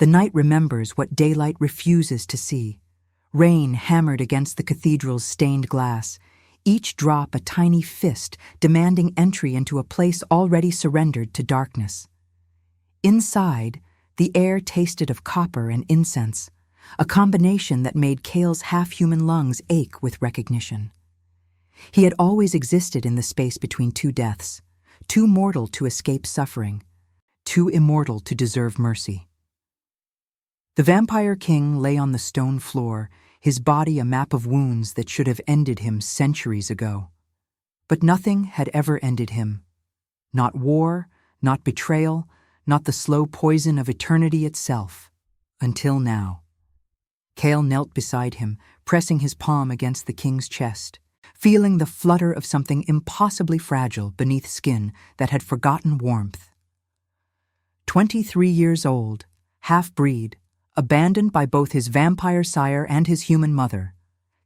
The night remembers what daylight refuses to see. Rain hammered against the cathedral's stained glass, each drop a tiny fist demanding entry into a place already surrendered to darkness. Inside, the air tasted of copper and incense, a combination that made Cale's half-human lungs ache with recognition. He had always existed in the space between two deaths, too mortal to escape suffering, too immortal to deserve mercy. The vampire king lay on the stone floor, his body a map of wounds that should have ended him centuries ago. But nothing had ever ended him. Not war, not betrayal, not the slow poison of eternity itself. Until now. Cale knelt beside him, pressing his palm against the king's chest, feeling the flutter of something impossibly fragile beneath skin that had forgotten warmth. 23 years old, half-breed, abandoned by both his vampire sire and his human mother,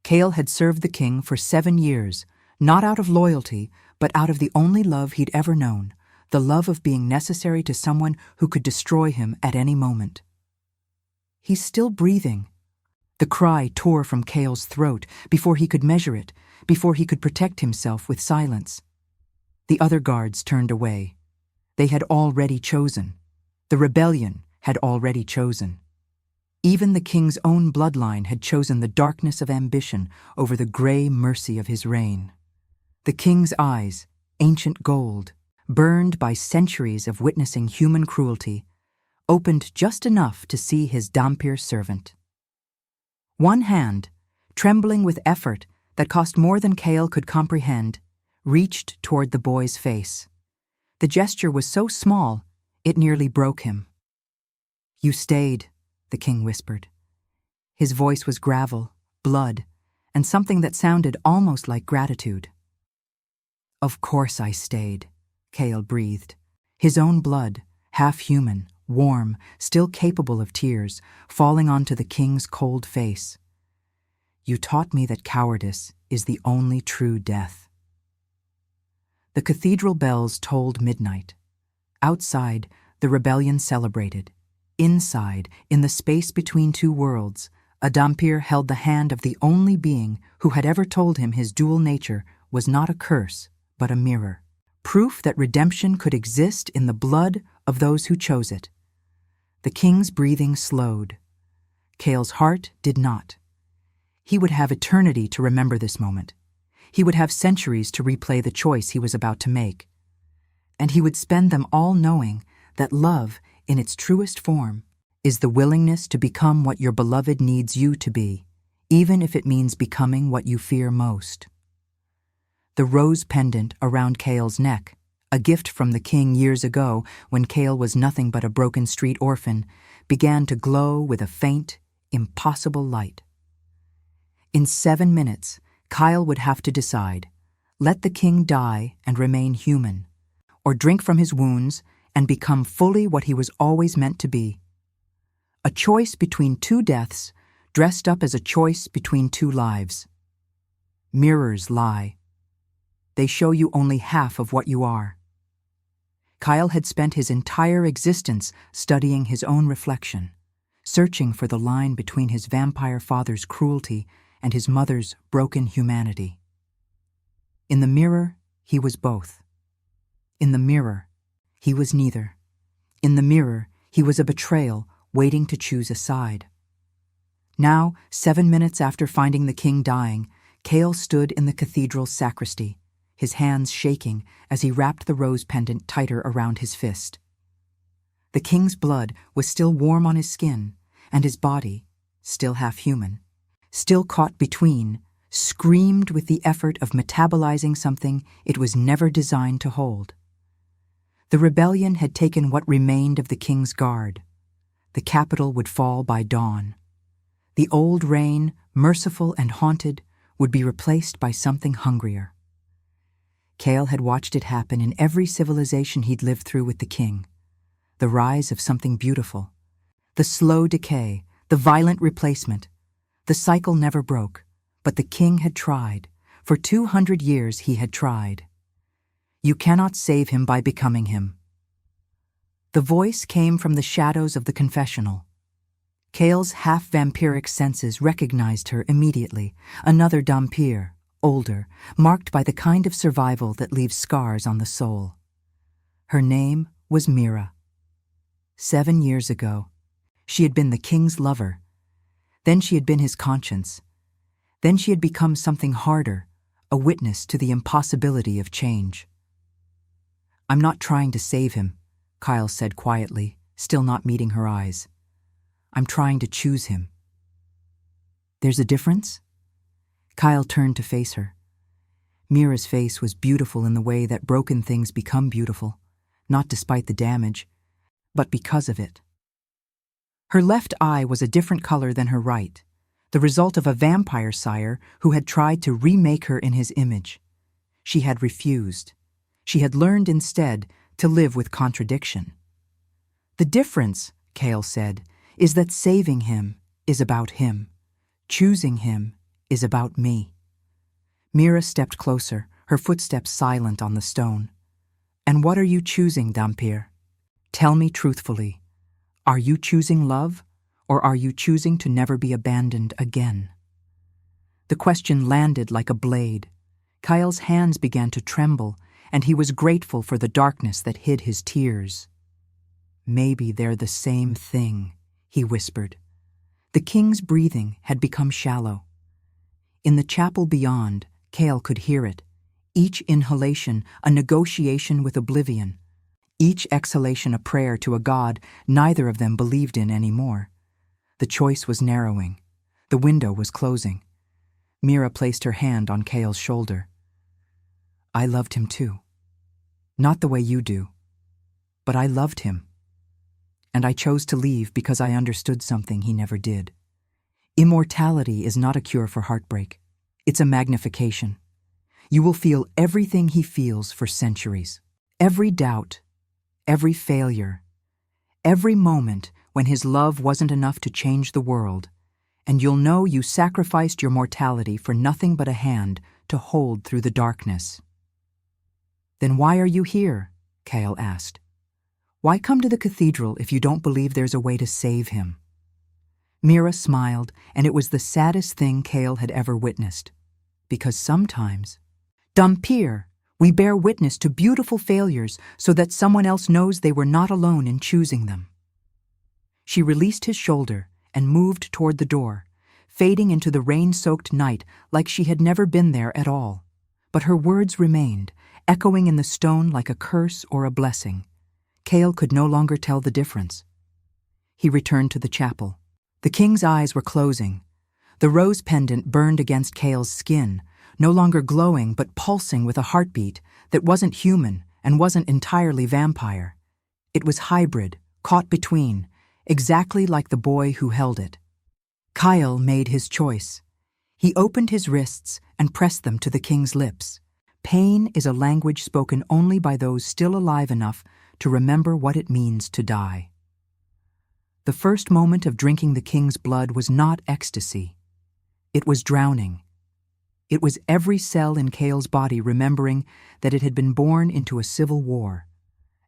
Cale had served the king for 7 years, not out of loyalty, but out of the only love he'd ever known, the love of being necessary to someone who could destroy him at any moment. He's still breathing. The cry tore from Cale's throat before he could measure it, before he could protect himself with silence. The other guards turned away. They had already chosen. The rebellion had already chosen. Even the king's own bloodline had chosen the darkness of ambition over the gray mercy of his reign. The king's eyes, ancient gold, burned by centuries of witnessing human cruelty, opened just enough to see his dhampir servant. One hand, trembling with effort that cost more than Cale could comprehend, reached toward the boy's face. The gesture was so small, it nearly broke him. "You stayed," the king whispered. His voice was gravel, blood, and something that sounded almost like gratitude. "Of course I stayed," Cale breathed. His own blood, half-human, warm, still capable of tears, falling onto the king's cold face. "You taught me that cowardice is the only true death." The cathedral bells tolled midnight. Outside, the rebellion celebrated. Inside, in the space between two worlds, a dhampir held the hand of the only being who had ever told him his dual nature was not a curse, but a mirror. Proof that redemption could exist in the blood of those who chose it. The king's breathing slowed. Cale's heart did not. He would have eternity to remember this moment. He would have centuries to replay the choice he was about to make. And he would spend them all knowing that love, in its truest form, is the willingness to become what your beloved needs you to be, even if it means becoming what you fear most. The rose pendant around Cale's neck, a gift from the king years ago when Cale was nothing but a broken street orphan, began to glow with a faint, impossible light. In 7 minutes, Kyle would have to decide, let the king die and remain human, or drink from his wounds and become fully what he was always meant to be. A choice between two deaths, dressed up as a choice between two lives. Mirrors lie. They show you only half of what you are. Kyle had spent his entire existence studying his own reflection, searching for the line between his vampire father's cruelty and his mother's broken humanity. In the mirror, he was both. In the mirror, he was neither. In the mirror, he was a betrayal waiting to choose a side. Now, 7 minutes after finding the king dying, Cale stood in the cathedral's sacristy, his hands shaking as he wrapped the rose pendant tighter around his fist. The king's blood was still warm on his skin, and his body, still half-human, still caught between, screamed with the effort of metabolizing something it was never designed to hold. The rebellion had taken what remained of the king's guard. The capital would fall by dawn. The old reign, merciful and haunted, would be replaced by something hungrier. Cale had watched it happen in every civilization he'd lived through with the king. The rise of something beautiful. The slow decay, the violent replacement. The cycle never broke, but the king had tried. For 200 years he had tried. You cannot save him by becoming him. The voice came from the shadows of the confessional, Kale's half-vampiric senses recognized her immediately, another dhampir, older, marked by the kind of survival that leaves scars on the soul. Her name was Mira. 7 years ago, she had been the king's lover. Then she had been his conscience. Then she had become something harder, a witness to the impossibility of change. "I'm not trying to save him," Kyle said quietly, still not meeting her eyes. "I'm trying to choose him." "There's a difference?" Kyle turned to face her. Mira's face was beautiful in the way that broken things become beautiful, not despite the damage, but because of it. Her left eye was a different color than her right, the result of a vampire sire who had tried to remake her in his image. She had refused. She had learned instead to live with contradiction. "The difference," Kale said, "is that saving him is about him. Choosing him is about me." Mira stepped closer, her footsteps silent on the stone. "And what are you choosing, dhampir? Tell me truthfully. Are you choosing love, or are you choosing to never be abandoned again?" The question landed like a blade. Kyle's hands began to tremble, and he was grateful for the darkness that hid his tears. "Maybe they're the same thing," he whispered. The king's breathing had become shallow. In the chapel beyond, Kale could hear it, each inhalation a negotiation with oblivion, each exhalation a prayer to a god neither of them believed in anymore. The choice was narrowing. The window was closing. Mira placed her hand on Kale's shoulder. "I loved him too. Not the way you do. But I loved him. And I chose to leave because I understood something he never did. Immortality is not a cure for heartbreak. It's a magnification. You will feel everything he feels for centuries. Every doubt, every failure, every moment when his love wasn't enough to change the world, and you'll know you sacrificed your mortality for nothing but a hand to hold through the darkness." "Then why are you here?" Kale asked. "Why come to the cathedral if you don't believe there's a way to save him?" Mira smiled, and it was the saddest thing Kale had ever witnessed. "Because sometimes, dhampir, we bear witness to beautiful failures so that someone else knows they were not alone in choosing them." She released his shoulder and moved toward the door, fading into the rain-soaked night like she had never been there at all. But her words remained, echoing in the stone like a curse or a blessing. Kale could no longer tell the difference. He returned to the chapel. The king's eyes were closing. The rose pendant burned against Kale's skin, no longer glowing but pulsing with a heartbeat that wasn't human and wasn't entirely vampire. It was hybrid, caught between, exactly like the boy who held it. Kyle made his choice. He opened his wrists and pressed them to the king's lips. Pain is a language spoken only by those still alive enough to remember what it means to die. The first moment of drinking the king's blood was not ecstasy. It was drowning. It was every cell in Kale's body remembering that it had been born into a civil war,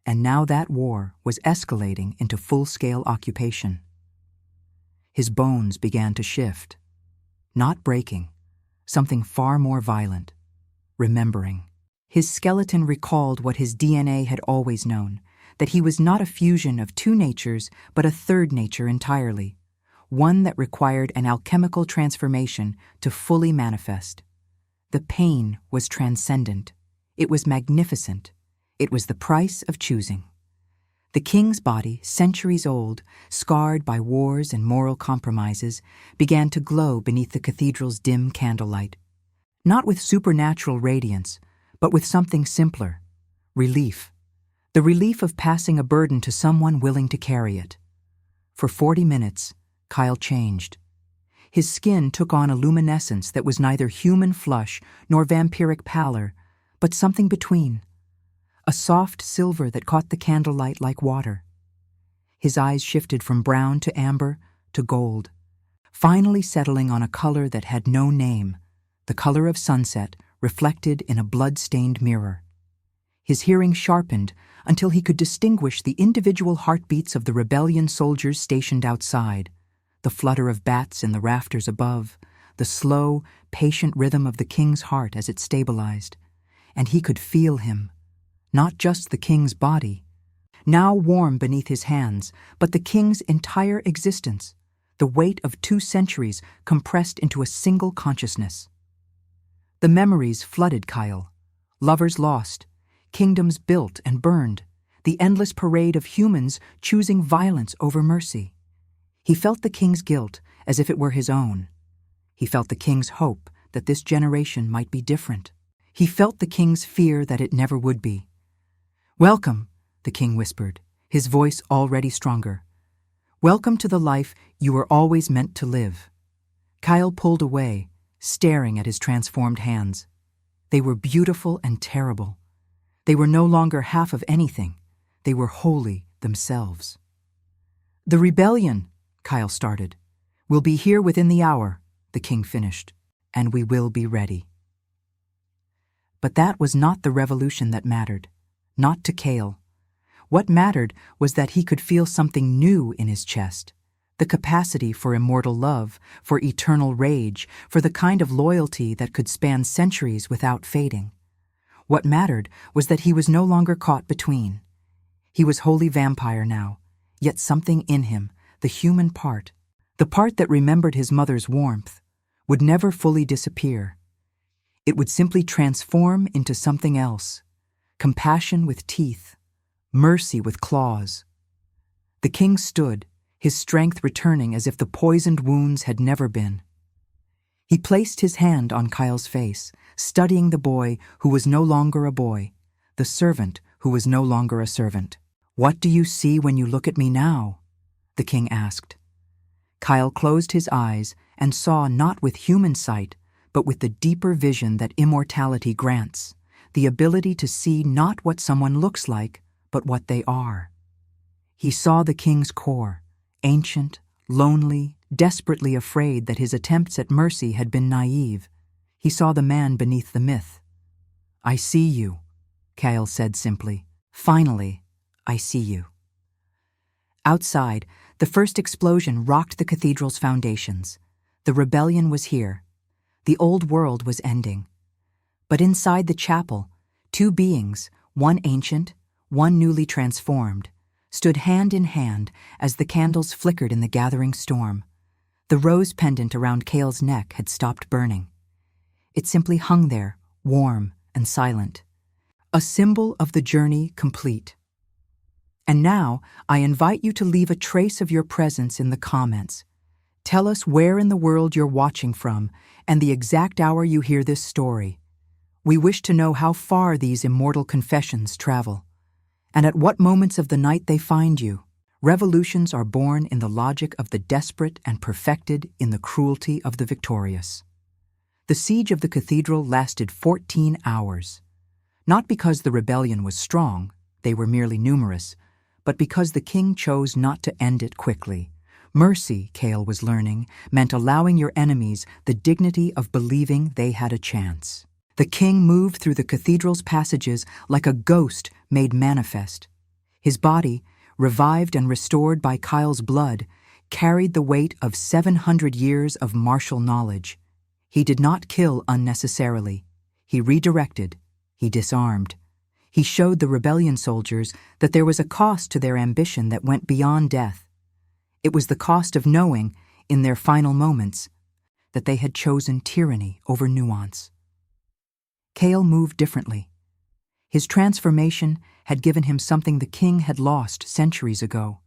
and now that war was escalating into full-scale occupation. His bones began to shift. Not breaking, something far more violent. Remembering. His skeleton recalled what his DNA had always known, that he was not a fusion of two natures, but a third nature entirely, one that required an alchemical transformation to fully manifest. The pain was transcendent. It was magnificent. It was the price of choosing. The king's body, centuries old, scarred by wars and moral compromises, began to glow beneath the cathedral's dim candlelight. Not with supernatural radiance, but with something simpler: relief. The relief of passing a burden to someone willing to carry it. For 40 minutes, Kyle changed. His skin took on a luminescence that was neither human flush nor vampiric pallor, but something between. A soft silver that caught the candlelight like water. His eyes shifted from brown to amber to gold, finally settling on a color that had no name, the color of sunset reflected in a blood-stained mirror. His hearing sharpened until he could distinguish the individual heartbeats of the rebellion soldiers stationed outside, the flutter of bats in the rafters above, the slow, patient rhythm of the king's heart as it stabilized. And he could feel him, not just the king's body, now warm beneath his hands, but the king's entire existence, the weight of 2 centuries compressed into a single consciousness. The memories flooded Kyle. Lovers lost, kingdoms built and burned, the endless parade of humans choosing violence over mercy. He felt the king's guilt as if it were his own. He felt the king's hope that this generation might be different. He felt the king's fear that it never would be. "Welcome," the king whispered, his voice already stronger. "Welcome to the life you were always meant to live." Kyle pulled away, staring at his transformed hands. They were beautiful and terrible. They were no longer half of anything. They were wholly themselves. "The rebellion," Kyle started, "will be here within the hour," the king finished, "and we will be ready." But that was not the revolution that mattered, not to Kale. What mattered was that he could feel something new in his chest, the capacity for immortal love, for eternal rage, for the kind of loyalty that could span centuries without fading. What mattered was that he was no longer caught between. He was wholly vampire now, yet something in him, the human part, the part that remembered his mother's warmth, would never fully disappear. It would simply transform into something else, compassion with teeth, mercy with claws. The king stood, his strength returning as if the poisoned wounds had never been. He placed his hand on Kyle's face, studying the boy who was no longer a boy, the servant who was no longer a servant. "What do you see when you look at me now?" the king asked. Kyle closed his eyes and saw not with human sight, but with the deeper vision that immortality grants, the ability to see not what someone looks like, but what they are. He saw the king's core, ancient, lonely, desperately afraid that his attempts at mercy had been naive. He saw the man beneath the myth. "I see you," Kyle said simply. "Finally, I see you." Outside, the first explosion rocked the cathedral's foundations. The rebellion was here. The old world was ending. But inside the chapel, 2 beings, one ancient, one newly transformed, stood hand in hand as the candles flickered in the gathering storm. The rose pendant around Kale's neck had stopped burning. It simply hung there, warm and silent, a symbol of the journey complete. And now, I invite you to leave a trace of your presence in the comments. Tell us where in the world you're watching from and the exact hour you hear this story. We wish to know how far these immortal confessions travel, and at what moments of the night they find you. Revolutions are born in the logic of the desperate and perfected in the cruelty of the victorious. The siege of the cathedral lasted 14 hours. Not because the rebellion was strong, they were merely numerous, but because the king chose not to end it quickly. Mercy, Kale was learning, meant allowing your enemies the dignity of believing they had a chance. The king moved through the cathedral's passages like a ghost made manifest. His body, revived and restored by Kyle's blood, carried the weight of 700 years of martial knowledge. He did not kill unnecessarily. He redirected. He disarmed. He showed the rebellion soldiers that there was a cost to their ambition that went beyond death. It was the cost of knowing, in their final moments, that they had chosen tyranny over nuance. Kale moved differently. His transformation had given him something the king had lost centuries ago: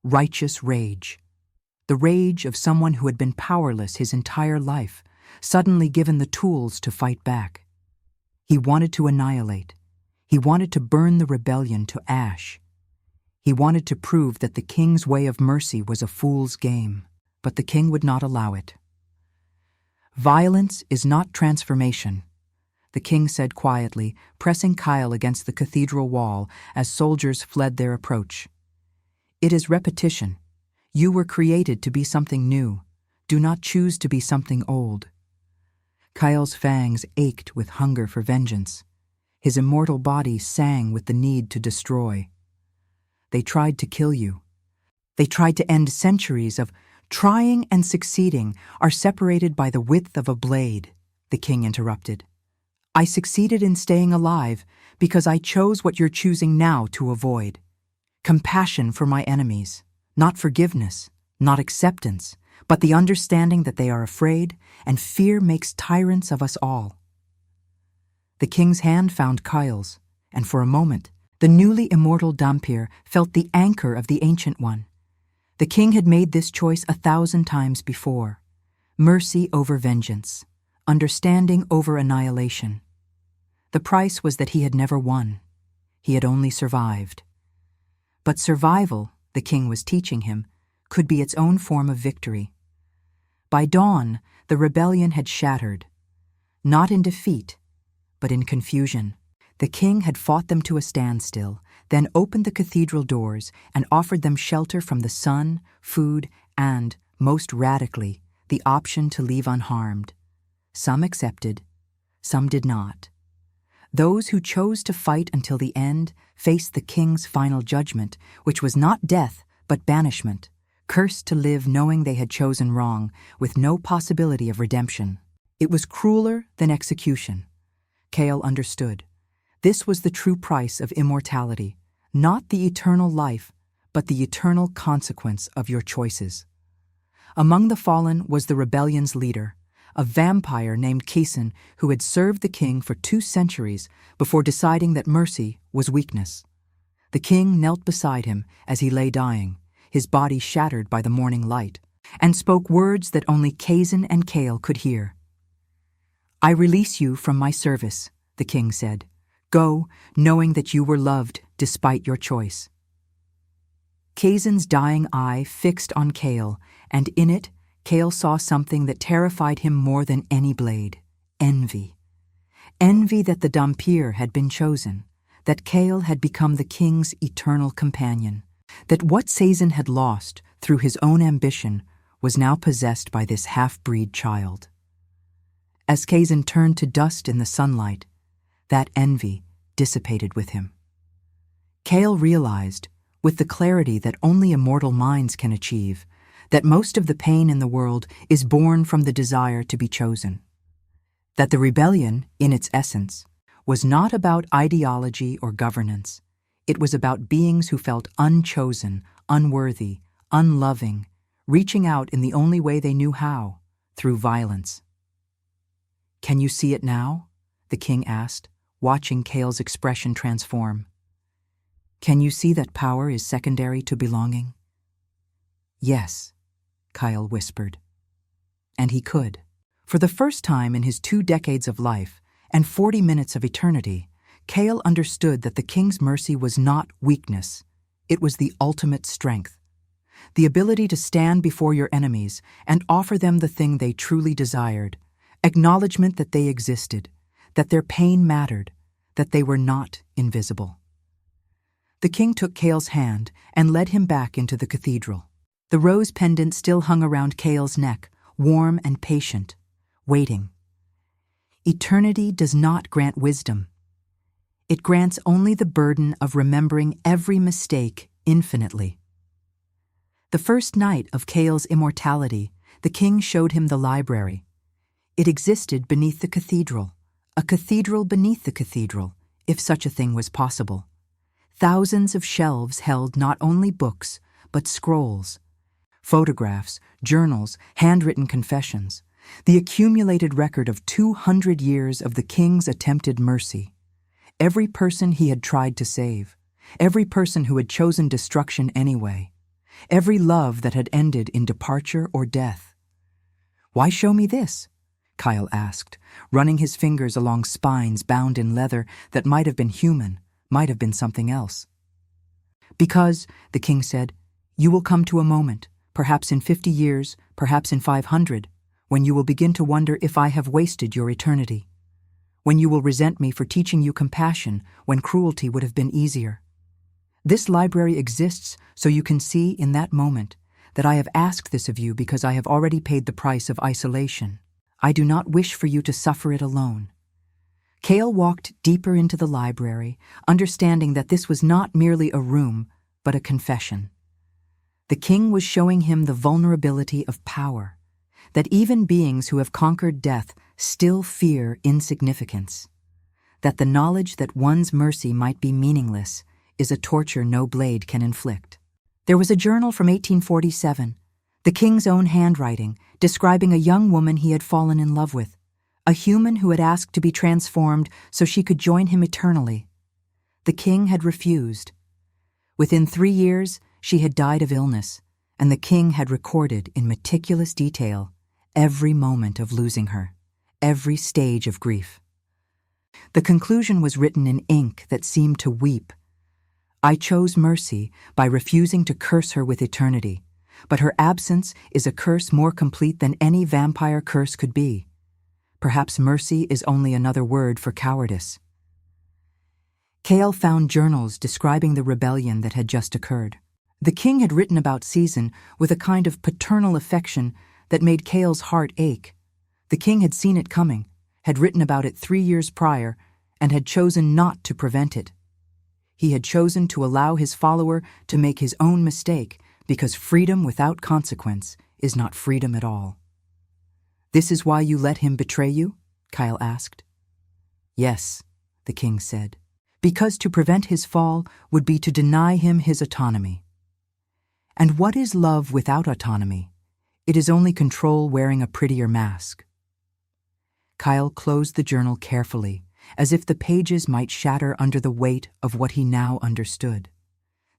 righteous rage. The rage of someone who had been powerless his entire life, suddenly given the tools to fight back. He wanted to annihilate. He wanted to burn the rebellion to ash. He wanted to prove that the king's way of mercy was a fool's game, but the king would not allow it. "Violence is not transformation," the king said quietly, pressing Kyle against the cathedral wall as soldiers fled their approach. "It is repetition. You were created to be something new. Do not choose to be something old." Kyle's fangs ached with hunger for vengeance. His immortal body sang with the need to destroy. "They tried to kill you. They tried to end centuries of Trying and succeeding are separated by the width of a blade, the king interrupted. I succeeded in staying alive because I chose what you're choosing now to avoid. Compassion for my enemies, not forgiveness, not acceptance, but the understanding that they are afraid, and fear makes tyrants of us all. The king's hand found Kyle's, and for a moment, the newly immortal dhampir felt the anchor of the Ancient One. The king had made this choice 1,000 times before. Mercy over vengeance, understanding over annihilation. The price was that he had never won. He had only survived. But survival, the king was teaching him, could be its own form of victory. By dawn, the rebellion had shattered. Not in defeat, but in confusion. The king had fought them to a standstill, then opened the cathedral doors and offered them shelter from the sun, food, and, most radically, the option to leave unharmed. Some accepted, some did not. Those who chose to fight until the end faced the king's final judgment, which was not death, but banishment, cursed to live knowing they had chosen wrong, with no possibility of redemption. It was crueler than execution. Kale understood. This was the true price of immortality, not the eternal life, but the eternal consequence of your choices. Among the fallen was the rebellion's leader, a vampire named Kaysen who had served the king for 2 centuries before deciding that mercy was weakness. The king knelt beside him as he lay dying, his body shattered by the morning light, and spoke words that only Kaysen and Kale could hear. "I release you from my service," the king said. "Go, knowing that you were loved despite your choice." Kaysen's dying eye fixed on Kale, and in it, Kale saw something that terrified him more than any blade: envy. Envy that the dhampir had been chosen, that Kale had become the king's eternal companion, that what Kaysen had lost through his own ambition was now possessed by this half-breed child. As Kaysen turned to dust in the sunlight, that envy dissipated with him. Kale realized, with the clarity that only immortal minds can achieve, that most of the pain in the world is born from the desire to be chosen. That the rebellion, in its essence, was not about ideology or governance. It was about beings who felt unchosen, unworthy, unloving, reaching out in the only way they knew how, through violence. "Can you see it now?" the king asked, watching Kale's expression transform. "Can you see that power is secondary to belonging?" "Yes," Kyle whispered. And he could. For the first time in his 2 decades of life and 40 minutes of eternity, Kale understood that the king's mercy was not weakness. It was the ultimate strength. The ability to stand before your enemies and offer them the thing they truly desired, acknowledgement that they existed, that their pain mattered, that they were not invisible. The king took Kale's hand and led him back into the cathedral. The rose pendant still hung around Kale's neck, warm and patient, waiting. Eternity does not grant wisdom. It grants only the burden of remembering every mistake infinitely. The first night of Kale's immortality, the king showed him the library. It existed beneath the cathedral, a cathedral beneath the cathedral, if such a thing was possible. Thousands of shelves held not only books, but scrolls, photographs, journals, handwritten confessions, the accumulated record of 200 years of the king's attempted mercy. Every person he had tried to save, every person who had chosen destruction anyway, every love that had ended in departure or death. "Why show me this?" Kyle asked, running his fingers along spines bound in leather that might have been human, might have been something else. "Because," the king said, "you will come to a moment, perhaps in 50 years, perhaps in 500, when you will begin to wonder if I have wasted your eternity. When you will resent me for teaching you compassion when cruelty would have been easier. This library exists so you can see in that moment that I have asked this of you because I have already paid the price of isolation. I do not wish for you to suffer it alone." Kale walked deeper into the library, understanding that this was not merely a room, but a confession. The king was showing him the vulnerability of power, that even beings who have conquered death still fear insignificance, that the knowledge that one's mercy might be meaningless is a torture no blade can inflict. There was a journal from 1847, the king's own handwriting, describing a young woman he had fallen in love with, a human who had asked to be transformed so she could join him eternally. The king had refused. Within 3 years, she had died of illness, and the king had recorded in meticulous detail every moment of losing her, every stage of grief. The conclusion was written in ink that seemed to weep. I chose mercy by refusing to curse her with eternity, but her absence is a curse more complete than any vampire curse could be. Perhaps mercy is only another word for cowardice. Cale found journals describing the rebellion that had just occurred. The king had written about Season with a kind of paternal affection that made Cale's heart ache. The king had seen it coming, had written about it 3 years prior, and had chosen not to prevent it. He had chosen to allow his follower to make his own mistake because freedom without consequence is not freedom at all. "This is why you let him betray you?" Cale asked. "Yes," the king said, "because to prevent his fall would be to deny him his autonomy." And what is love without autonomy? It is only control wearing a prettier mask. Cale closed the journal carefully, as if the pages might shatter under the weight of what he now understood.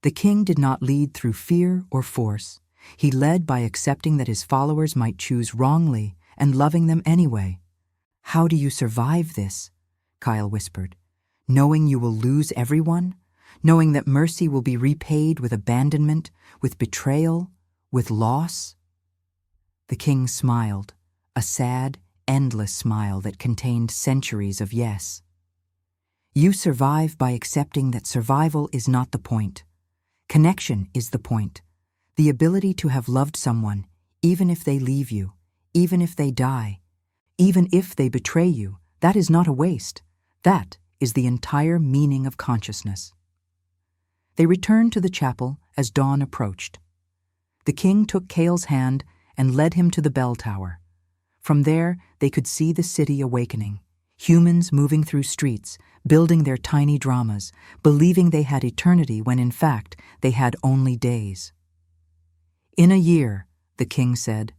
The king did not lead through fear or force. He led by accepting that his followers might choose wrongly and loving them anyway. "How do you survive this?" Cale whispered. "Knowing you will lose everyone? Knowing that mercy will be repaid with abandonment, with betrayal, with loss?" The king smiled, a sad, endless smile that contained centuries of yes. "You survive by accepting that survival is not the point. Connection is the point. The ability to have loved someone, even if they leave you, even if they die, even if they betray you, that is not a waste. That is the entire meaning of consciousness." They returned to the chapel as dawn approached. The king took Cale's hand and led him to the bell tower. From there, they could see the city awakening, humans moving through streets, building their tiny dramas, believing they had eternity when in fact they had only days. "In a year," the king said,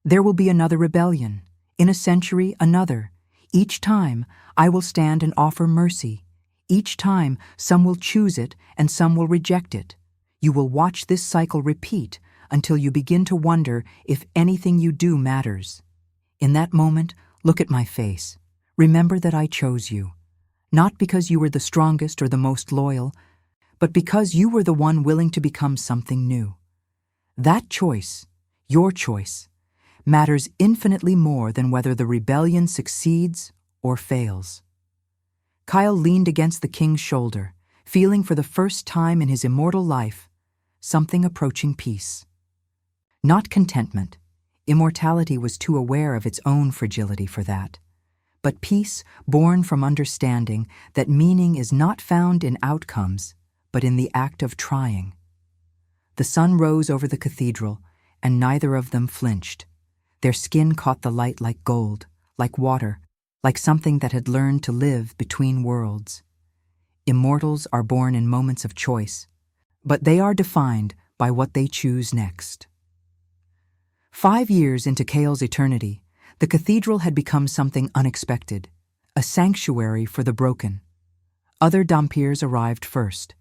"there will be another rebellion. In a century, another. Each time, I will stand and offer mercy. Each time, some will choose it and some will reject it. You will watch this cycle repeat until you begin to wonder if anything you do matters. In that moment, look at my face. Remember that I chose you. Not because you were the strongest or the most loyal, but because you were the one willing to become something new. That choice, your choice, matters infinitely more than whether the rebellion succeeds or fails." Cale leaned against the king's shoulder, feeling for the first time in his immortal life something approaching peace. Not contentment. Immortality was too aware of its own fragility for that. But peace born from understanding that meaning is not found in outcomes, but in the act of trying. The sun rose over the cathedral, and neither of them flinched. Their skin caught the light like gold, like water, like something that had learned to live between worlds. Immortals are born in moments of choice, but they are defined by what they choose next. 5 years into Cale's eternity, the cathedral had become something unexpected, a sanctuary for the broken. Other dhampirs arrived first.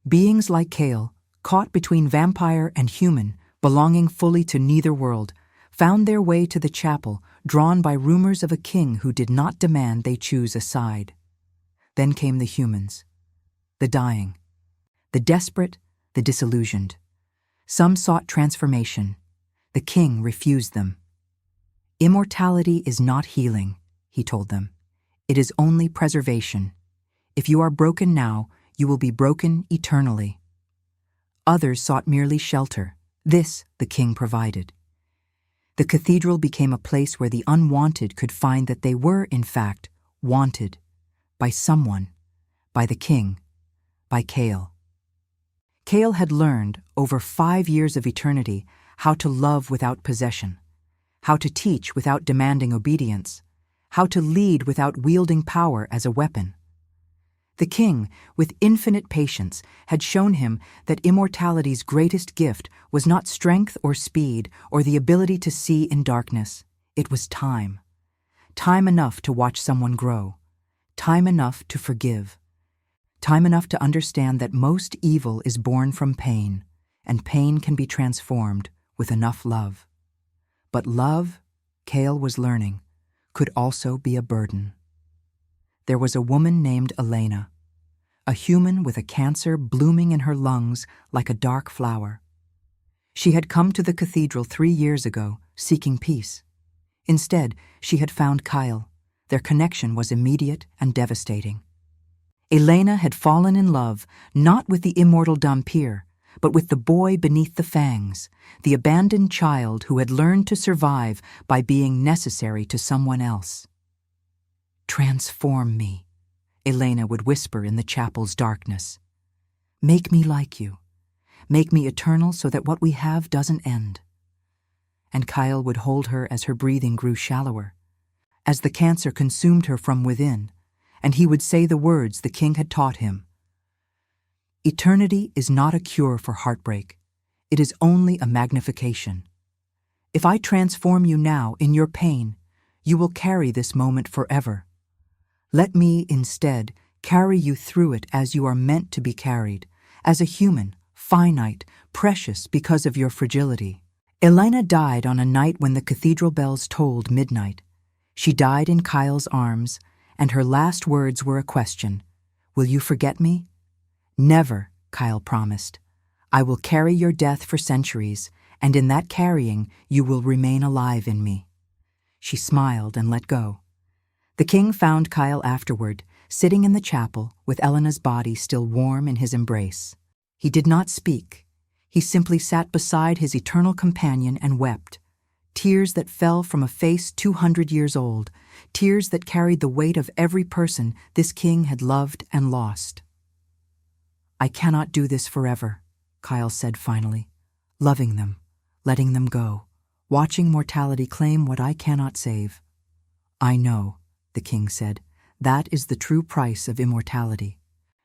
Beings like Cale, caught between vampire and human, belonging fully to neither world, found their way to the chapel, drawn by rumors of a king who did not demand they choose a side. Then came the humans, the dying, the desperate, the disillusioned. Some sought transformation. The king refused them. "Immortality is not healing," he told them. "It is only preservation. If you are broken now, you will be broken eternally." Others sought merely shelter. This the king provided. The cathedral became a place where the unwanted could find that they were, in fact, wanted by someone, by the king, by Cale. Kale had learned, over 5 years of eternity, how to love without possession, how to teach without demanding obedience, how to lead without wielding power as a weapon. The king, with infinite patience, had shown him that immortality's greatest gift was not strength or speed or the ability to see in darkness. It was time. Time enough to watch someone grow. Time enough to forgive. Time enough to understand that most evil is born from pain, and pain can be transformed with enough love. But love, Kale was learning, could also be a burden. There was a woman named Elena, a human with a cancer blooming in her lungs like a dark flower. She had come to the cathedral 3 years ago, seeking peace. Instead, she had found Kyle. Their connection was immediate and devastating. Elena had fallen in love not with the immortal dhampir, but with the boy beneath the fangs, the abandoned child who had learned to survive by being necessary to someone else. "Transform me," Elena would whisper in the chapel's darkness. "Make me like you. Make me eternal so that what we have doesn't end." And Kyle would hold her as her breathing grew shallower, as the cancer consumed her from within, and he would say the words the king had taught him. "Eternity is not a cure for heartbreak. It is only a magnification. If I transform you now in your pain, you will carry this moment forever. Let me, instead, carry you through it as you are meant to be carried, as a human, finite, precious because of your fragility." Elena died on a night when the cathedral bells tolled midnight. She died in Kyle's arms, and her last words were a question. "Will you forget me?" "Never," Kyle promised. "I will carry your death for centuries, and in that carrying you will remain alive in me." She smiled and let go. The king found Kyle afterward, sitting in the chapel with Elena's body still warm in his embrace. He did not speak. He simply sat beside his eternal companion and wept, tears that fell from a face 200 years old, tears that carried the weight of every person this king had loved and lost. "I cannot do this forever," Kyle said finally, "loving them, letting them go, watching mortality claim what I cannot save." "I know," the king said, "that is the true price of immortality.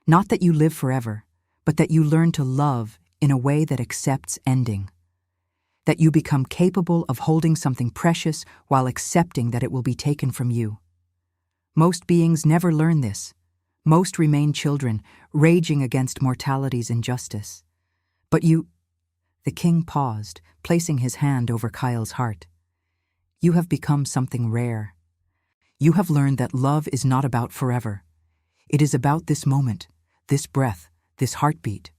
Not that you live forever, but that you learn to love in a way that accepts ending. That you become capable of holding something precious while accepting that it will be taken from you. Most beings never learn this. Most remain children, raging against mortality's injustice. But you—" The king paused, placing his hand over Kyle's heart. "You have become something rare. You have learned that love is not about forever. It is about this moment, this breath, this heartbeat.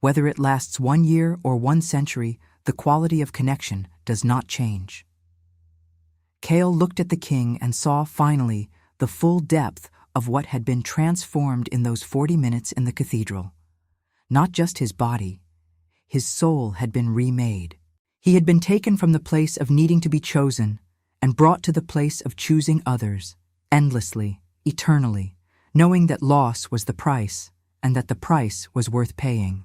Whether it lasts 1 year or 1 century, the quality of connection does not change." Kale looked at the king and saw finally the full depth of what had been transformed in those 40 minutes in the cathedral. Not just his body. His soul had been remade. He had been taken from the place of needing to be chosen and brought to the place of choosing others, endlessly, eternally, knowing that loss was the price and that the price was worth paying.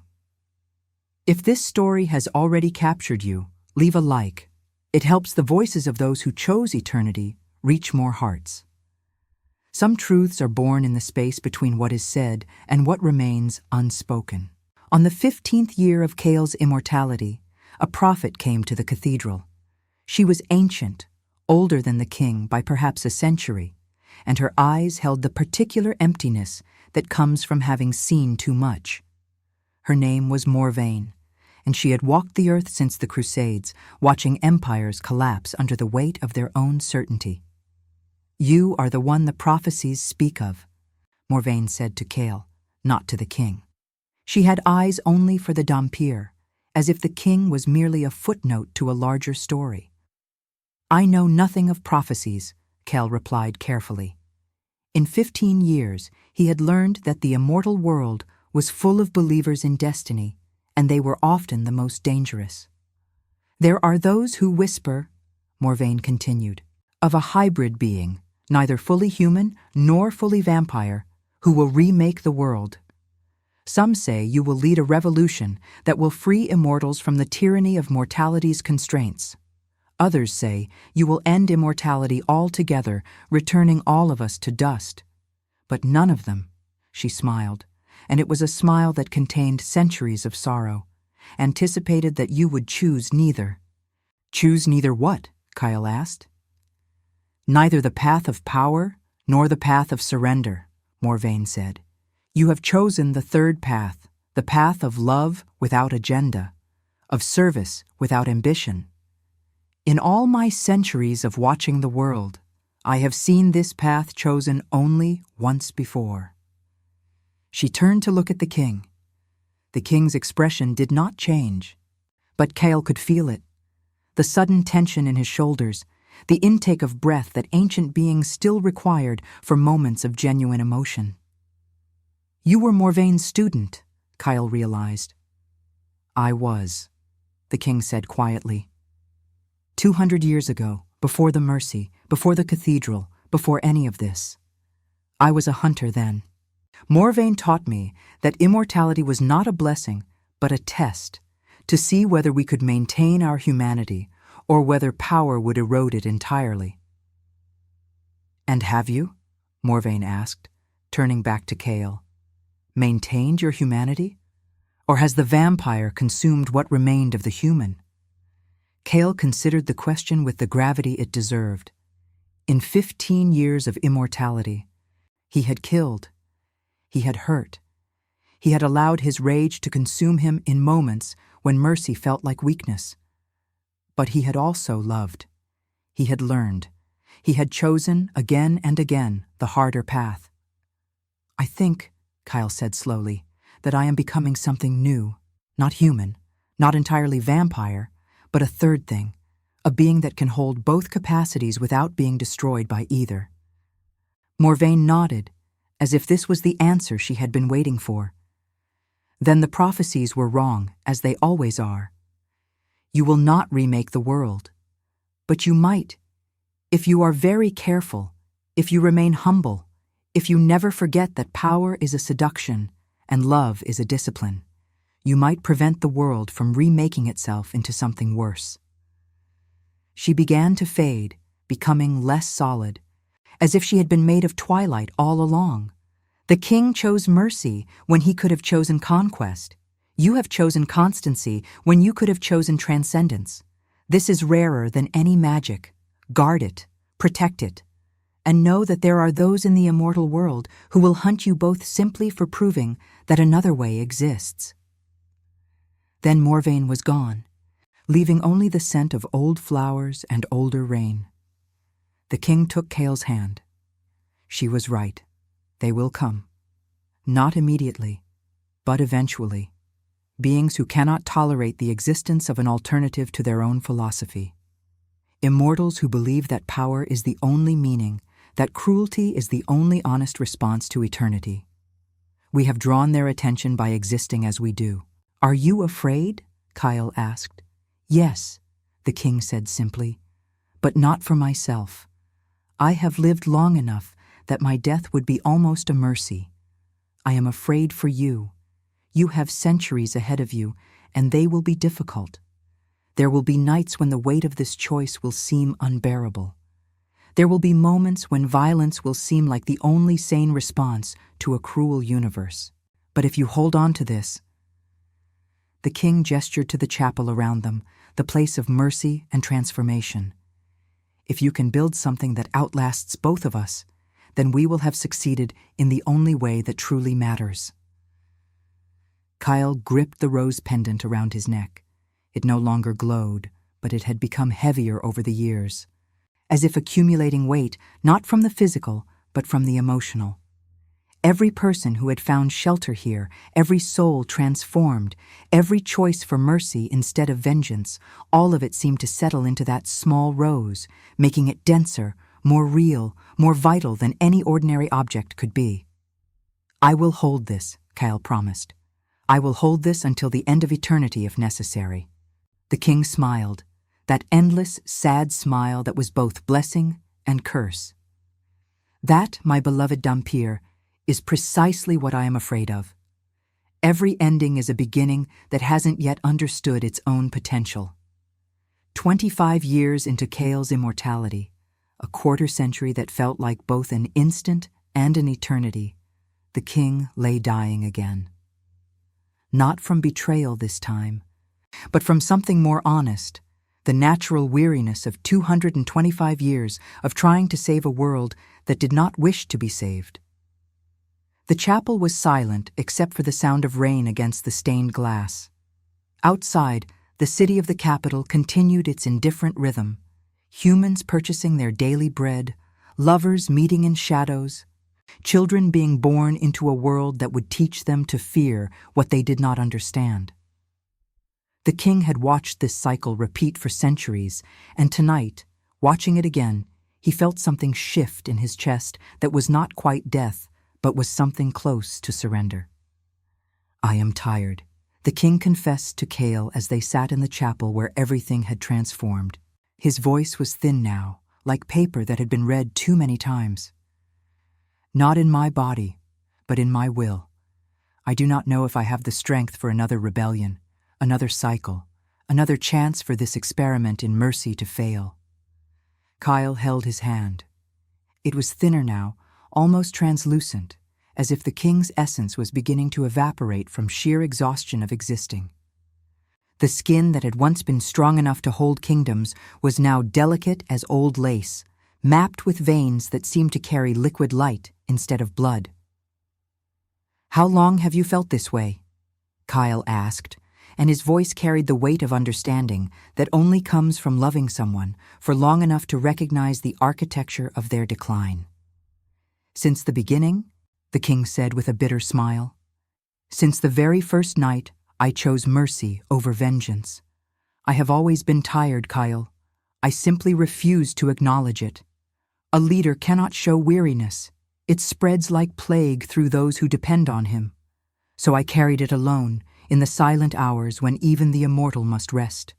If this story has already captured you, leave a like. It helps the voices of those who chose eternity reach more hearts. Some truths are born in the space between what is said and what remains unspoken. On the 15th year of Kale's immortality, a prophet came to the cathedral. She was ancient, older than the king by perhaps a century, and her eyes held the particular emptiness that comes from having seen too much. Her name was Morvain, and she had walked the earth since the Crusades, watching empires collapse under the weight of their own certainty. "You are the one the prophecies speak of," Morvain said to Kale, not to the king. She had eyes only for the dhampir, as if the king was merely a footnote to a larger story. "I know nothing of prophecies," Kale replied carefully. In 15 years, he had learned that the immortal world was full of believers in destiny, and they were often the most dangerous. "There are those who whisper," Morvain continued, "of a hybrid being, neither fully human nor fully vampire, who will remake the world. Some say you will lead a revolution that will free immortals from the tyranny of mortality's constraints. Others say you will end immortality altogether, returning all of us to dust. But none of them, she smiled, and it was a smile that contained centuries of sorrow, anticipated that you would choose neither. Choose neither what? Kyle asked. Neither the path of power nor the path of surrender, Morvain said. You have chosen the third path, the path of love without agenda, of service without ambition. In all my centuries of watching the world, I have seen this path chosen only once before. She turned to look at the king. The king's expression did not change, but Kale could feel it. The sudden tension in his shoulders, the intake of breath that ancient beings still required for moments of genuine emotion. You were Morvain's student, Kyle realized. I was, the king said quietly. 200 years ago, before the mercy, before the cathedral, before any of this. I was a hunter then. Morvain taught me that immortality was not a blessing, but a test, to see whether we could maintain our humanity or whether power would erode it entirely. And have you? Morvain asked, turning back to Kale. Maintained your humanity? Or has the vampire consumed what remained of the human? Kale considered the question with the gravity it deserved. In 15 years of immortality, he had killed, he had hurt, he had allowed his rage to consume him in moments when mercy felt like weakness. But he had also loved, he had learned, he had chosen again and again the harder path. I think, Kyle said slowly, that I am becoming something new, not human, not entirely vampire, but a third thing, a being that can hold both capacities without being destroyed by either. Morvain nodded, as if this was the answer she had been waiting for. Then the prophecies were wrong, as they always are. You will not remake the world, but you might, if you are very careful, if you remain humble, if you never forget that power is a seduction and love is a discipline. You might prevent the world from remaking itself into something worse. She began to fade, becoming less solid, as if she had been made of twilight all along. The king chose mercy when he could have chosen conquest. You have chosen constancy when you could have chosen transcendence. This is rarer than any magic. Guard it, protect it, and know that there are those in the immortal world who will hunt you both simply for proving that another way exists. Then Morvain was gone, leaving only the scent of old flowers and older rain. The king took Kale's hand. She was right. They will come. Not immediately, but eventually. Beings who cannot tolerate the existence of an alternative to their own philosophy. Immortals who believe that power is the only meaning, that cruelty is the only honest response to eternity. We have drawn their attention by existing as we do. Are you afraid? Kyle asked. Yes, the king said simply, but not for myself. I have lived long enough that my death would be almost a mercy. I am afraid for you. You have centuries ahead of you, and they will be difficult. There will be nights when the weight of this choice will seem unbearable. There will be moments when violence will seem like the only sane response to a cruel universe. But if you hold on to this, the king gestured to the chapel around them, the place of mercy and transformation. If you can build something that outlasts both of us, then we will have succeeded in the only way that truly matters. Kyle gripped the rose pendant around his neck. It no longer glowed, but it had become heavier over the years, as if accumulating weight not from the physical, but from the emotional. Every person who had found shelter here, every soul transformed, every choice for mercy instead of vengeance, all of it seemed to settle into that small rose, making it denser, more real, more vital than any ordinary object could be. I will hold this, Kyle promised. I will hold this until the end of eternity if necessary. The king smiled, that endless, sad smile that was both blessing and curse. That, my beloved dhampir, is precisely what I am afraid of. Every ending is a beginning that hasn't yet understood its own potential. 25 years into Kale's immortality, a quarter century that felt like both an instant and an eternity, the king lay dying again. Not from betrayal this time, but from something more honest, the natural weariness of 225 years of trying to save a world that did not wish to be saved. The chapel was silent except for the sound of rain against the stained glass. Outside, the city of the capital continued its indifferent rhythm, humans purchasing their daily bread, lovers meeting in shadows, children being born into a world that would teach them to fear what they did not understand. The king had watched this cycle repeat for centuries, and tonight, watching it again, he felt something shift in his chest that was not quite death, but was something close to surrender. "I am tired," the king confessed to Kale as they sat in the chapel where everything had transformed. His voice was thin now, like paper that had been read too many times. "Not in my body, but in my will. I do not know if I have the strength for another rebellion, another cycle, another chance for this experiment in mercy to fail." Kyle held his hand. It was thinner now, almost translucent, as if the king's essence was beginning to evaporate from sheer exhaustion of existing. The skin that had once been strong enough to hold kingdoms was now delicate as old lace, mapped with veins that seemed to carry liquid light instead of blood. "How long have you felt this way?" Kyle asked, and his voice carried the weight of understanding that only comes from loving someone for long enough to recognize the architecture of their decline. "Since the beginning," the king said with a bitter smile. "Since the very first night, I chose mercy over vengeance. I have always been tired, Kyle. I simply refuse to acknowledge it. A leader cannot show weariness. It spreads like plague through those who depend on him. So I carried it alone, in the silent hours when even the immortal must rest."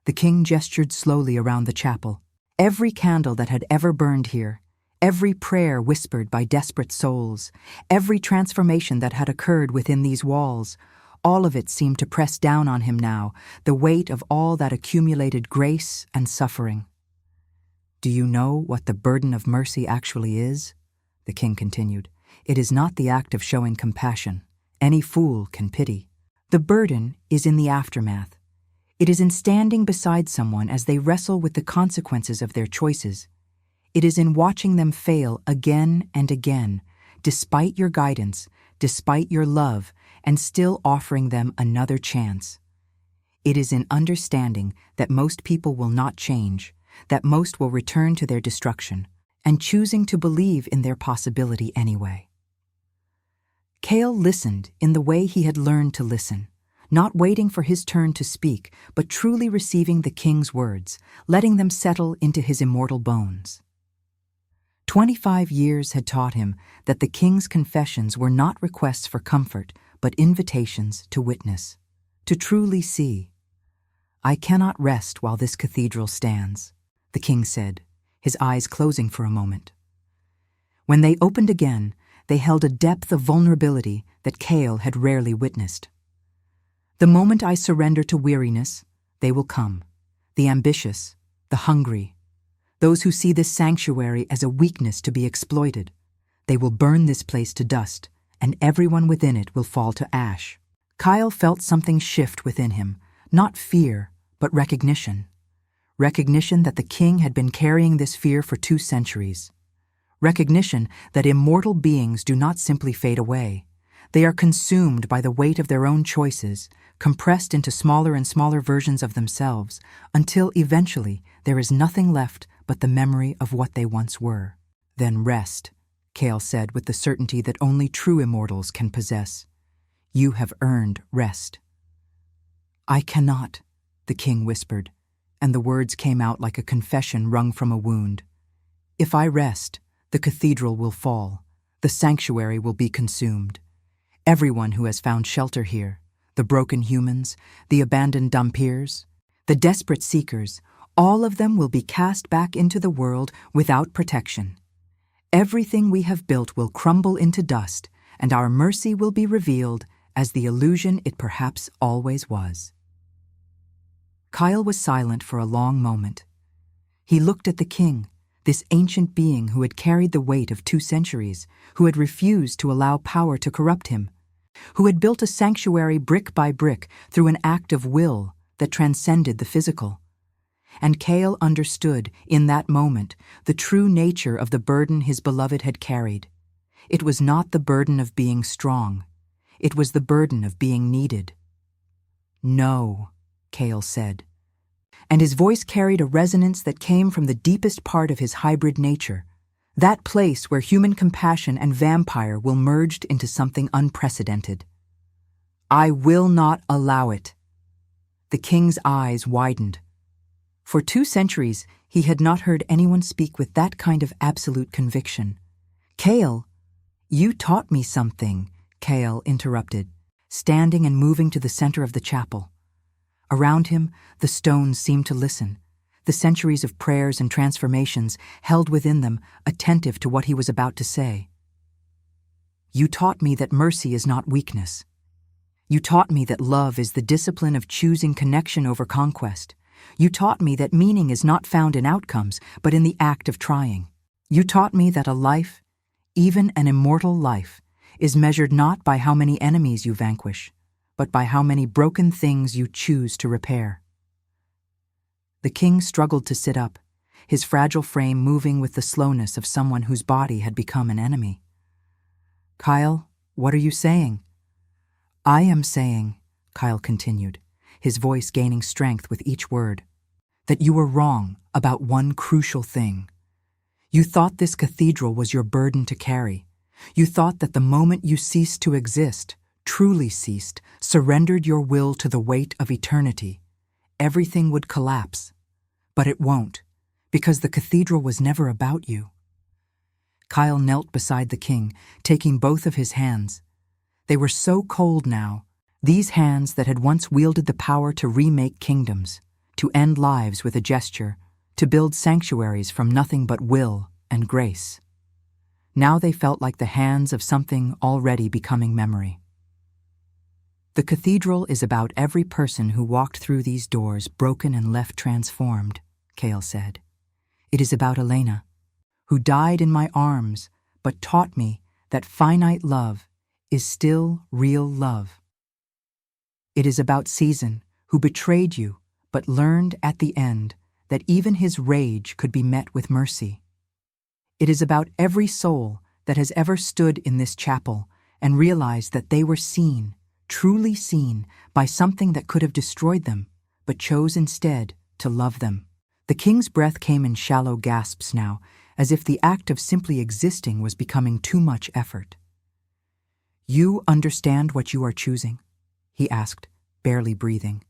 The king gestured slowly around the chapel. Every candle that had ever burned here, every prayer whispered by desperate souls, every transformation that had occurred within these walls, all of it seemed to press down on him now, the weight of all that accumulated grace and suffering. "Do you know what the burden of mercy actually is?" the king continued. "It is not the act of showing compassion. Any fool can pity. The burden is in the aftermath. It is in standing beside someone as they wrestle with the consequences of their choices. It is in watching them fail again and again, despite your guidance, despite your love, and still offering them another chance. It is in understanding that most people will not change, that most will return to their destruction, and choosing to believe in their possibility anyway." Kale listened in the way he had learned to listen, not waiting for his turn to speak, but truly receiving the king's words, letting them settle into his immortal bones. 25 years had taught him that the king's confessions were not requests for comfort, but invitations to witness, to truly see. "I cannot rest while this cathedral stands," the king said, his eyes closing for a moment. When they opened again, they held a depth of vulnerability that Kale had rarely witnessed. "The moment I surrender to weariness, they will come, the ambitious, the hungry, those who see this sanctuary as a weakness to be exploited. They will burn this place to dust, and everyone within it will fall to ash." Kyle felt something shift within him, not fear, but recognition. Recognition that the king had been carrying this fear for 2 centuries. Recognition that immortal beings do not simply fade away. They are consumed by the weight of their own choices, compressed into smaller and smaller versions of themselves, until eventually there is nothing left but the memory of what they once were. "Then rest," Kale said with the certainty that only true immortals can possess. "You have earned rest." "I cannot," the king whispered, and the words came out like a confession wrung from a wound. "If I rest, the cathedral will fall, the sanctuary will be consumed. Everyone who has found shelter here, the broken humans, the abandoned dhampirs, the desperate seekers, all of them will be cast back into the world without protection. Everything we have built will crumble into dust, and our mercy will be revealed as the illusion it perhaps always was. Kyle was silent for a long moment. He looked at the king, this ancient being who had carried the weight of 2 centuries, who had refused to allow power to corrupt him, who had built a sanctuary brick by brick through an act of will that transcended the physical. And Kale understood, in that moment, the true nature of the burden his beloved had carried. It was not the burden of being strong. It was the burden of being needed. "No," Kale said. And his voice carried a resonance that came from the deepest part of his hybrid nature, that place where human compassion and vampire will merge into something unprecedented. "I will not allow it." The king's eyes widened. For 2 centuries, he had not heard anyone speak with that kind of absolute conviction. "Kale, you taught me something," Kale interrupted, standing and moving to the center of the chapel. Around him, the stones seemed to listen, the centuries of prayers and transformations held within them, attentive to what he was about to say. "You taught me that mercy is not weakness. You taught me that love is the discipline of choosing connection over conquest. You taught me that meaning is not found in outcomes, but in the act of trying. You taught me that a life, even an immortal life, is measured not by how many enemies you vanquish, but by how many broken things you choose to repair." The king struggled to sit up, his fragile frame moving with the slowness of someone whose body had become an enemy. "Kyle, what are you saying?" "I am saying," Kyle continued, his voice gaining strength with each word, "that you were wrong about one crucial thing. You thought this cathedral was your burden to carry. You thought that the moment you ceased to exist, truly ceased, surrendered your will to the weight of eternity, everything would collapse. But it won't, because the cathedral was never about you." Kyle knelt beside the king, taking both of his hands. They were so cold now, these hands that had once wielded the power to remake kingdoms, to end lives with a gesture, to build sanctuaries from nothing but will and grace. Now they felt like the hands of something already becoming memory. "The cathedral is about every person who walked through these doors broken and left transformed," Kale said. "It is about Elena, who died in my arms but taught me that finite love is still real love. It is about Caesar, who betrayed you but learned at the end that even his rage could be met with mercy. It is about every soul that has ever stood in this chapel and realized that they were seen, truly seen, by something that could have destroyed them, but chose instead to love them." The king's breath came in shallow gasps now, as if the act of simply existing was becoming too much effort. "You understand what you are choosing?" he asked, barely breathing.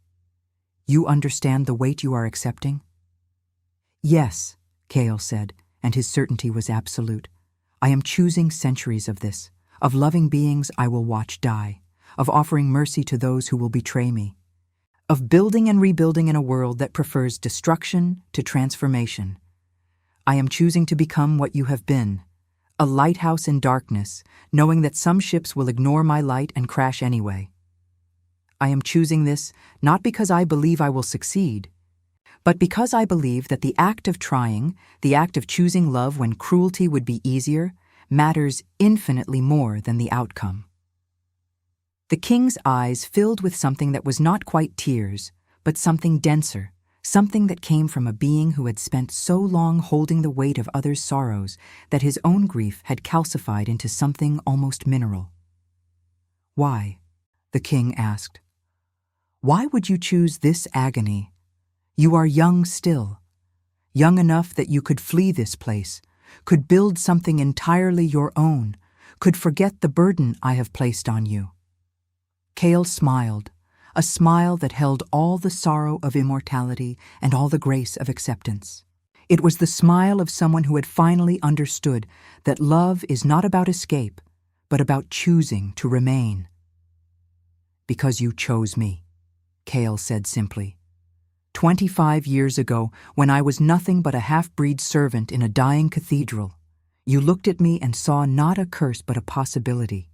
"You understand the weight you are accepting?" "Yes," Kale said, and his certainty was absolute. "I am choosing centuries of this, of loving beings I will watch die, of offering mercy to those who will betray me, of building and rebuilding in a world that prefers destruction to transformation. I am choosing to become what you have been, a lighthouse in darkness, knowing that some ships will ignore my light and crash anyway. I am choosing this not because I believe I will succeed, but because I believe that the act of trying, the act of choosing love when cruelty would be easier, matters infinitely more than the outcome." The king's eyes filled with something that was not quite tears, but something denser, something that came from a being who had spent so long holding the weight of others' sorrows that his own grief had calcified into something almost mineral. "Why?" the king asked. "Why would you choose this agony? You are young still, young enough that you could flee this place, could build something entirely your own, could forget the burden I have placed on you." Kale smiled, a smile that held all the sorrow of immortality and all the grace of acceptance. It was the smile of someone who had finally understood that love is not about escape, but about choosing to remain. "Because you chose me," Kale said simply. 25 years ago, when I was nothing but a half-breed servant in a dying cathedral, you looked at me and saw not a curse but a possibility.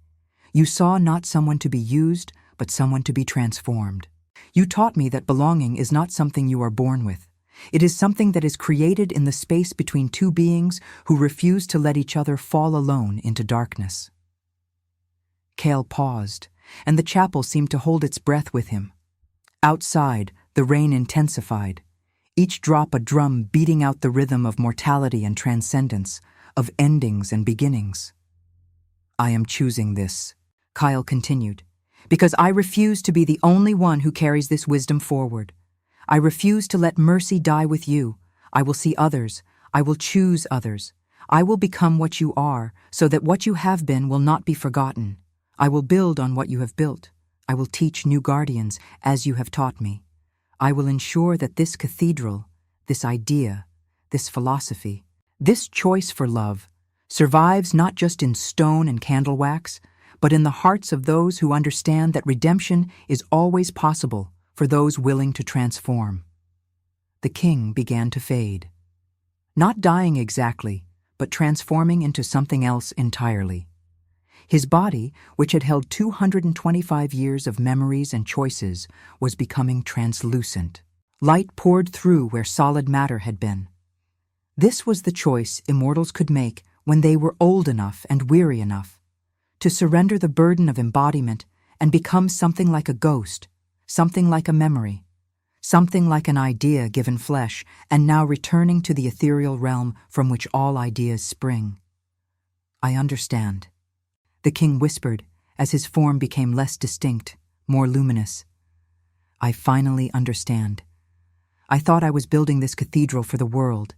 You saw not someone to be used, but someone to be transformed. You taught me that belonging is not something you are born with. It is something that is created in the space between two beings who refuse to let each other fall alone into darkness. Kale paused, and the chapel seemed to hold its breath with him. Outside, the rain intensified, each drop a drum beating out the rhythm of mortality and transcendence, of endings and beginnings. I am choosing this, Kyle continued, because I refuse to be the only one who carries this wisdom forward. I refuse to let mercy die with you. I will see others. I will choose others. I will become what you are, so that what you have been will not be forgotten. I will build on what you have built. I will teach new guardians as you have taught me. I will ensure that this cathedral, this idea, this philosophy, this choice for love, survives not just in stone and candle wax, but in the hearts of those who understand that redemption is always possible for those willing to transform. The king began to fade. Not dying exactly, but transforming into something else entirely. His body, which had held 225 years of memories and choices, was becoming translucent. Light poured through where solid matter had been. This was the choice immortals could make when they were old enough and weary enough to surrender the burden of embodiment and become something like a ghost, something like a memory, something like an idea given flesh and now returning to the ethereal realm from which all ideas spring. I understand, the king whispered as his form became less distinct, more luminous. I finally understand. I thought I was building this cathedral for the world.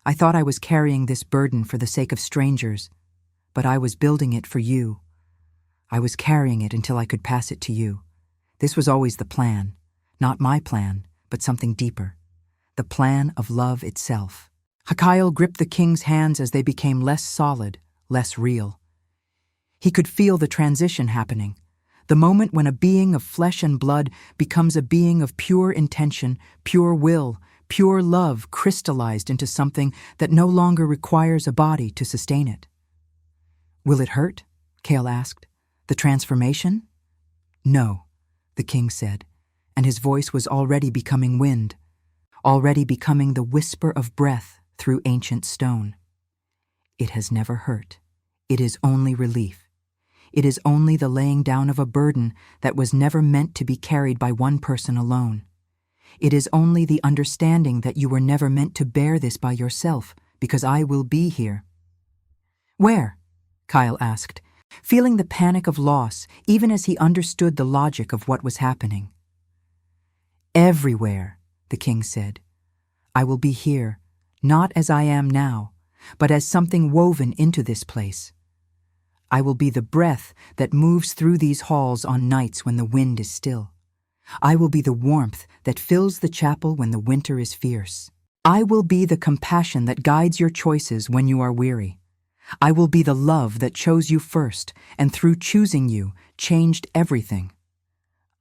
I thought I was carrying this burden for the sake of strangers, but I was building it for you. I was carrying it until I could pass it to you. This was always the plan, not my plan, but something deeper, the plan of love itself. Hakail gripped the king's hands as they became less solid, less real. He could feel the transition happening, the moment when a being of flesh and blood becomes a being of pure intention, pure will, pure love crystallized into something that no longer requires a body to sustain it. Will it hurt? Kale asked. The transformation? No, the king said, and his voice was already becoming wind, already becoming the whisper of breath through ancient stone. It has never hurt. It is only relief. It is only the laying down of a burden that was never meant to be carried by one person alone. It is only the understanding that you were never meant to bear this by yourself, because I will be here. Where? Kyle asked, feeling the panic of loss even as he understood the logic of what was happening. Everywhere, the king said. I will be here, not as I am now, but as something woven into this place. I will be the breath that moves through these halls on nights when the wind is still. I will be the warmth that fills the chapel when the winter is fierce. I will be the compassion that guides your choices when you are weary. I will be the love that chose you first, and through choosing you, changed everything.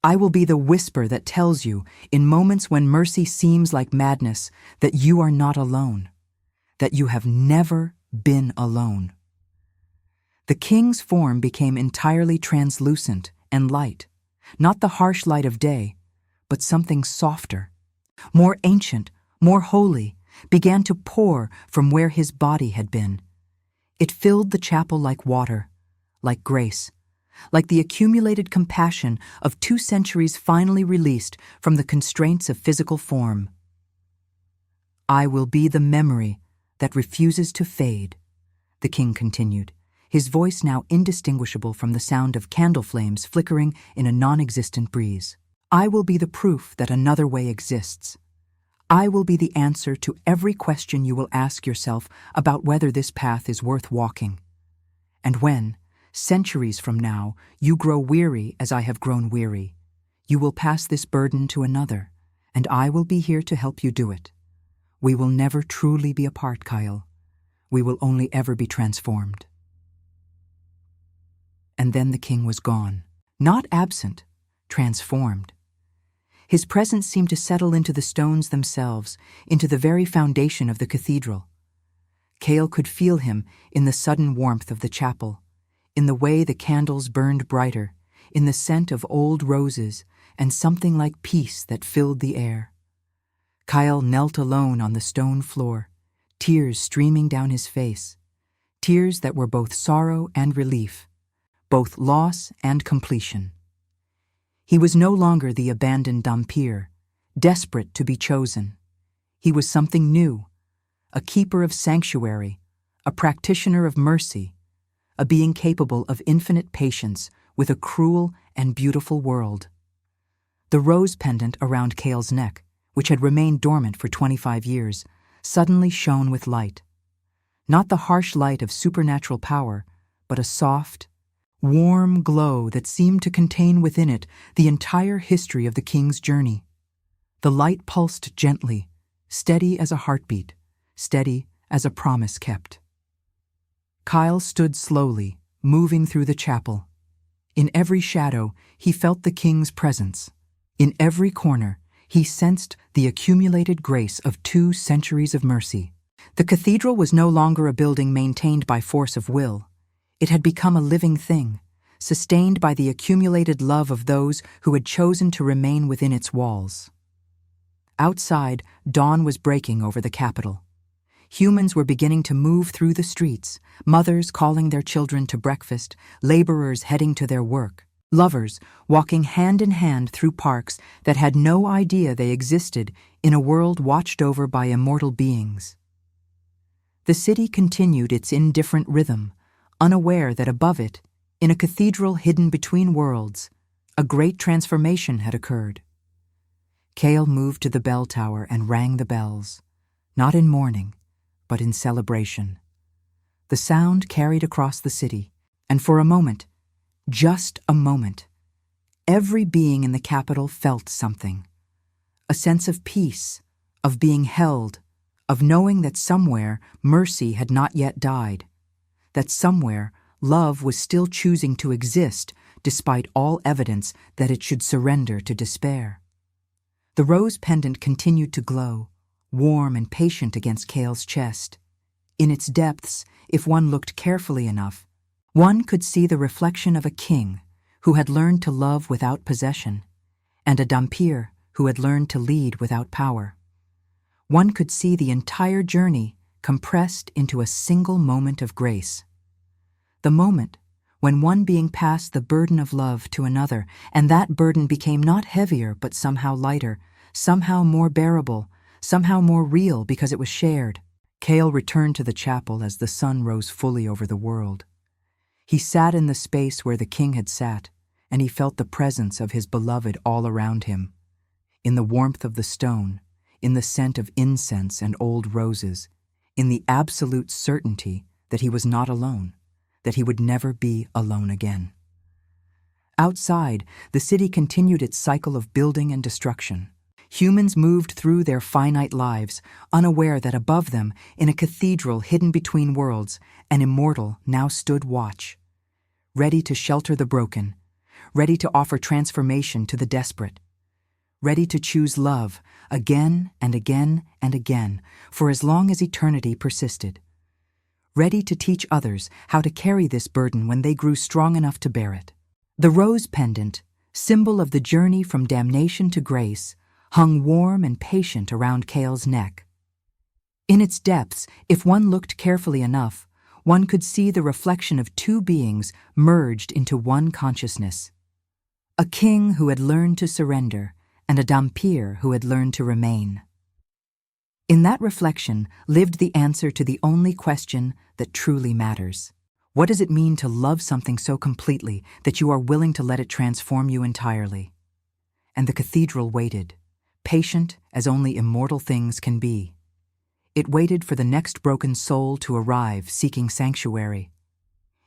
I will be the whisper that tells you, in moments when mercy seems like madness, that you are not alone, that you have never been alone. The king's form became entirely translucent and light, not the harsh light of day, but something softer, more ancient, more holy, began to pour from where his body had been. It filled the chapel like water, like grace, like the accumulated compassion of 2 centuries finally released from the constraints of physical form. I will be the memory that refuses to fade, the king continued, his voice now indistinguishable from the sound of candle flames flickering in a non-existent breeze. I will be the proof that another way exists. I will be the answer to every question you will ask yourself about whether this path is worth walking. And when, centuries from now, you grow weary as I have grown weary, you will pass this burden to another, and I will be here to help you do it. We will never truly be apart, Kyle. We will only ever be transformed. And then the king was gone, not absent, transformed. His presence seemed to settle into the stones themselves, into the very foundation of the cathedral. Kale could feel him in the sudden warmth of the chapel, in the way the candles burned brighter, in the scent of old roses and something like peace that filled the air. Kyle knelt alone on the stone floor, tears streaming down his face, tears that were both sorrow and relief, both loss and completion. He was no longer the abandoned dhampir, desperate to be chosen. He was something new, a keeper of sanctuary, a practitioner of mercy, a being capable of infinite patience with a cruel and beautiful world. The rose pendant around Kale's neck, which had remained dormant for 25 years, suddenly shone with light. Not the harsh light of supernatural power, but a soft, warm glow that seemed to contain within it the entire history of the king's journey. The light pulsed gently, steady as a heartbeat, steady as a promise kept. Kyle stood slowly, moving through the chapel. In every shadow, he felt the king's presence. In every corner, he sensed the accumulated grace of 2 centuries of mercy. The cathedral was no longer a building maintained by force of will. It had become a living thing, sustained by the accumulated love of those who had chosen to remain within its walls. Outside, dawn was breaking over the capital. Humans were beginning to move through the streets, mothers calling their children to breakfast, laborers heading to their work, lovers walking hand in hand through parks that had no idea they existed in a world watched over by immortal beings. The city continued its indifferent rhythm, unaware that above it, in a cathedral hidden between worlds, a great transformation had occurred. Kale moved to the bell tower and rang the bells, not in mourning, but in celebration. The sound carried across the city, and for a moment, just a moment, every being in the capital felt something. A sense of peace, of being held, of knowing that somewhere mercy had not yet died, that somewhere love was still choosing to exist despite all evidence that it should surrender to despair. The rose pendant continued to glow, warm and patient against Kale's chest. In its depths, if one looked carefully enough, one could see the reflection of a king who had learned to love without possession, and a dhampir who had learned to lead without power. One could see the entire journey compressed into a single moment of grace. The moment when one being passed the burden of love to another, and that burden became not heavier but somehow lighter, somehow more bearable, somehow more real because it was shared. Kale returned to the chapel as the sun rose fully over the world. He sat in the space where the king had sat, and he felt the presence of his beloved all around him. In the warmth of the stone, in the scent of incense and old roses, in the absolute certainty that he was not alone, that he would never be alone again. Outside, the city continued its cycle of building and destruction. Humans moved through their finite lives, unaware that above them, in a cathedral hidden between worlds, an immortal now stood watch, ready to shelter the broken, ready to offer transformation to the desperate, ready to choose love again and again and again for as long as eternity persisted, ready to teach others how to carry this burden when they grew strong enough to bear it. The rose pendant, symbol of the journey from damnation to grace, hung warm and patient around Kale's neck. In its depths, if one looked carefully enough, one could see the reflection of 2 beings merged into one consciousness. A king who had learned to surrender, and a dhampir who had learned to remain. In that reflection lived the answer to the only question that truly matters. What does it mean to love something so completely that you are willing to let it transform you entirely? And the cathedral waited, patient as only immortal things can be. It waited for the next broken soul to arrive seeking sanctuary.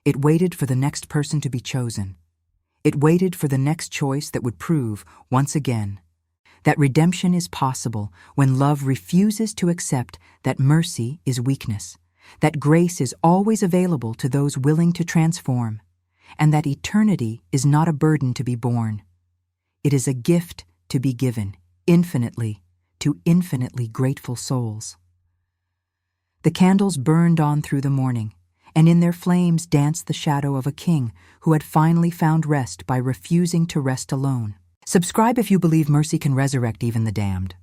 It waited for the next person to be chosen. It waited for the next choice that would prove, once again, that redemption is possible when love refuses to accept that mercy is weakness, that grace is always available to those willing to transform, and that eternity is not a burden to be borne. It is a gift to be given, infinitely, to infinitely grateful souls. The candles burned on through the morning, and in their flames danced the shadow of a king who had finally found rest by refusing to rest alone. Subscribe if you believe mercy can resurrect even the damned.